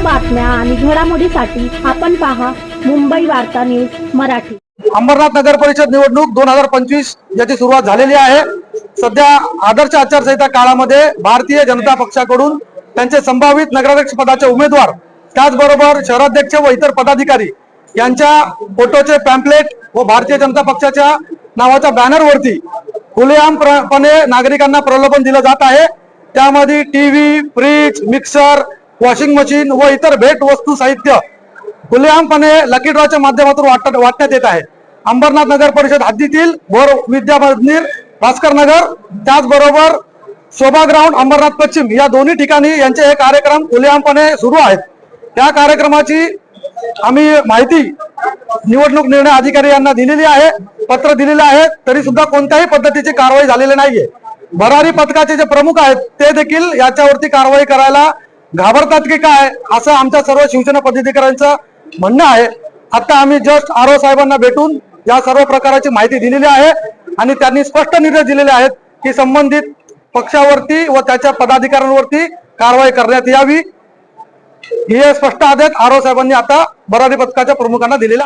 बातम्या आणि घडामोडीसाठी आपण पहा मुंबई वार्ता न्यूज मराठी। अंबरनाथ नगर परिषद निवडणूक 2025 याची सुरुवात झालेली आहे। सध्या आदर्श आचारसंहिता काळामध्ये भारतीय जनता पक्षाकडून त्यांचे संभावित नगराध्यक्ष पदाचे उमेदवार, त्याचबरोबर शहराध्यक्ष व इतर पदाधिकारी यांच्या फोटोचे पॅम्पलेट व भारतीय जनता पक्षाच्या नावाच्या बॅनरवरती खुलेआमपणे नागरिकांना प्रलोभन दिलं जात आहे। त्यामध्ये TV, fridge, mixer, washing machine व इतर भेट वस्तू साहित्य खुलेआमपणे लकी ड्रॉच्या माध्यमातून वाटण्यात येत आहे। अंबरनाथ नगर परिषद हद्दीतील भोर विद्या मंदिर, भास्कर नगर, त्याचबरोबर शोभा ग्राउंड, अंबरनाथ पश्चिम या दोन्ही ठिकाणी यांचे हे कार्यक्रम खुलेआमपणे सुरू आहेत। त्या कार्यक्रमाची आम्ही माहिती निवडणूक निर्णय अधिकारी यांना दिलेली आहे, पत्र दिलेले आहे, तरी सुद्धा कोणत्याही पद्धतीची कारवाई झालेली नाहीये। भरारी पथकाचे जे प्रमुख आहेत ते देखील याच्यावरती कारवाई करायला घाबरतात की काय, असं आमच्या सर्व शिवसेना पदाधिकाऱ्यांचं म्हणणं आहे। आता आम्ही जस्ट आरओ साहेबांना भेटून या सर्व प्रकाराची माहिती दिलेली आहे आणि त्यांनी स्पष्ट निर्देश दिलेले आहेत की संबंधित पक्षावरती व त्याच्या पदाधिकाऱ्यांवरती कारवाई करण्यात यावी। हे स्पष्ट आदेश आरओ साहेबांनी आता भरारी पथकाच्या प्रमुखांना दिलेला